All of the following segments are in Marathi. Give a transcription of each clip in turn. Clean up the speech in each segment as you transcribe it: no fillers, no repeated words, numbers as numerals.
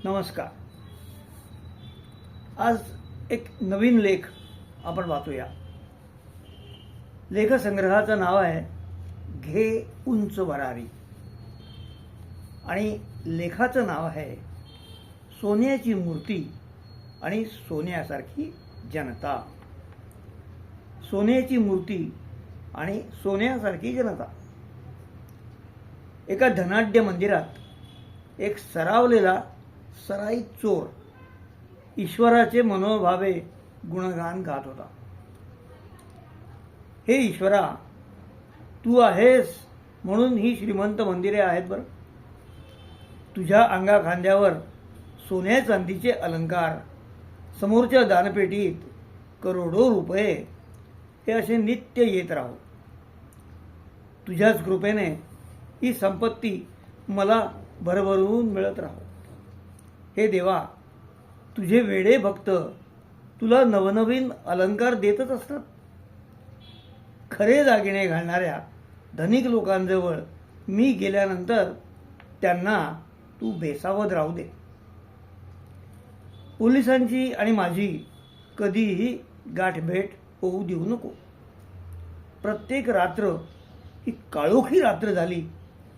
नमस्कार. आज एक नवीन लेख आपण वाचूया. लेखसंग्रहाचं नाव आहे घे उंच भरारी आणि लेखाचं नाव आहे सोन्याची मूर्ती आणि सोन्यासारखी जनता. सोन्याची मूर्ती आणि सोन्यासारखी जनता. एका धनाढ्य मंदिरात एक सरावलेला सराईत चोर ईश्वराचे मनोभावे गुणगान गात होता. हे ईश्वरा, तू आहेस म्हणून ही श्रीमंत मंदिरे आहेत बरं. तुझ्या अंगाखांद्यावर सोन्या चांदीचे अलंकार, समोरच्या दानपेटीत करोडो रुपये हे असे नित्य येत राहो. तुझ्याच कृपेने ही संपत्ती मला भरभरून मिळत राहो. हे देवा, तुझे वेडे भक्त तुला नवनवीन अलंकार देतच असतात. खरे दागिने घालणाऱ्या धनिक लोकांजवळ मी गेल्यानंतर त्यांना तू बेसावध राहू दे. पोलिसांची आणि माझी कधीही गाठभेट होऊ देऊ नको. प्रत्येक रात्र ही काळोखी रात्र झाली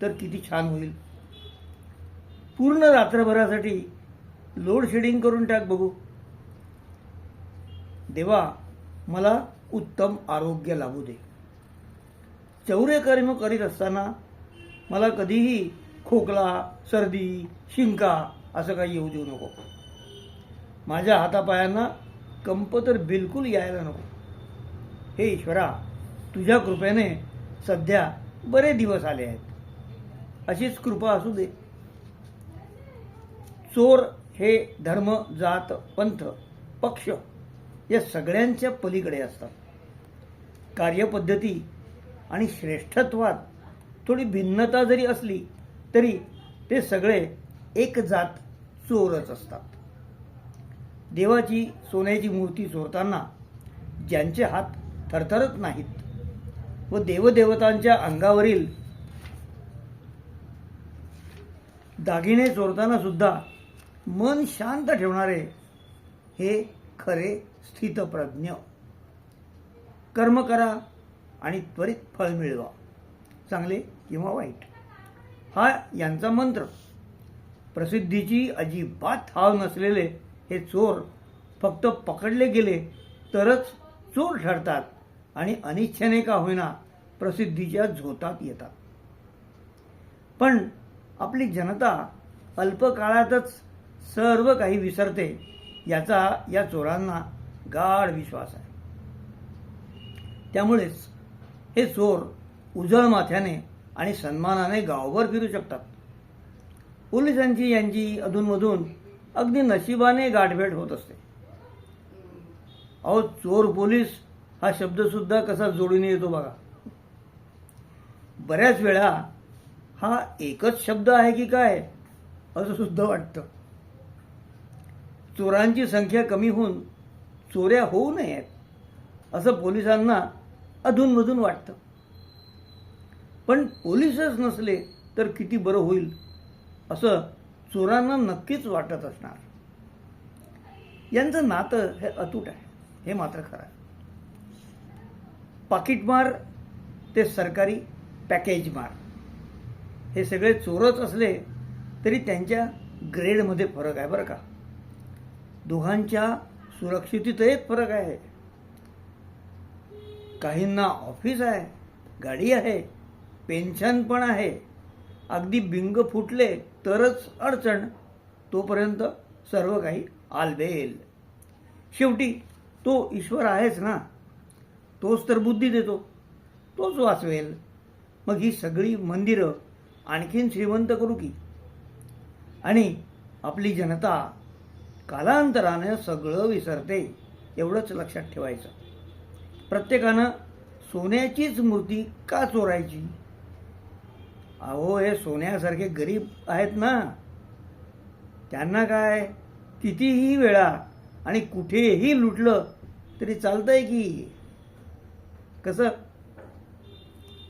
तर किती छान होईल. पूर्ण रात्रभरासाठी लोड शेडिंग करून टाक बघू. देवा, मला उत्तम आरोग्य लाभू दे. चौर्यकर्म करीत असताना मला कधीही खोकला, सर्दी, शिंका असं काही येऊ देऊ नको. माझ्या हातापायांना कंप तर बिलकुल यायला नको. हे ईश्वरा, तुझ्या कृपेने सध्या बरे दिवस आले आहेत. अशीच कृपा असू दे. चोर हे धर्म, जात, पंथ, पक्ष या सगळ्यांच्या पलीकडे असतात. कार्यपद्धती आणि श्रेष्ठत्वात थोडी भिन्नता जरी असली तरी ते सगळे एक जात चोरच असतात. देवाची सोन्याची मूर्ती चोरताना ज्यांचे हात थरथरत नाहीत व देवदेवतांच्या अंगावरील दागिने चोरताना सुद्धा मन शांत ठेवणारे हे खरे स्थितप्रज्ञ. कर्म करा आणि त्वरित फळ मिळवा, चांगले किंवा वाईट, हा यांचा मंत्र. प्रसिद्धीची अजिबात हाव नसलेले हे चोर फक्त पकडले गेले तरच चोर ठरतात आणि अनिच्छेने का होईना प्रसिद्धीच्या झोतात येतात. पण आपली जनता अल्पकाळातच सर्व काही विसरते याचा या चोरांना गाढ विश्वास आहे. त्यामुळेच हे चोर उजळ माथ्याने आणि सन्मानाने गावभर फिरू शकतात. पोलिसांची यांची अधूनमधून अगदी नशिबाने गाठभेट होत असते. अहो, चोर पोलीस हा शब्द सुद्धा कसा जोडीने येतो बघा. बऱ्याच वेळा हा एकच शब्द आहे की काय असं सुद्धा वाटतं. चोरांची संख्या कमी होऊन चोऱ्या होऊ नयेत असं पोलिसांना अधूनमधून वाटतं. पण पोलीसच नसले तर किती बरं होईल असं चोरांना नक्कीच वाटत असणार. यांचं नातं हे अतूट आहे, हे मात्र खरं आहे. पाकिटमार ते सरकारी पॅकेज मार हे सगळे चोरच असले तरी त्यांच्या ग्रेडमध्ये फरक आहे बरं का. दोघांच्या सुरक्षिततेत फरक आहे. काहींना ऑफिस आहे, गाडी आहे, पेन्शन पण आहे. अगदी बिंग फुटले तरच अडचण, तोपर्यंत सर्व काही आलबेल. शेवटी तो ईश्वर आहेच ना. तोच तर बुद्धी देतो, तोच वाचवेल. मग ही सगळी मंदिरं आणखीन श्रीमंत करू की. आणि आपली जनता कालांतराने सगळं विसरते एवढंच लक्षात ठेवायचं. प्रत्येकानं सोन्याचीच मूर्ती का चोरायची. अहो, हे सोन्यासारखे गरीब आहेत ना, त्यांना काय कितीही वेळा आणि कुठेही लुटलं तरी चालतंय की. कसं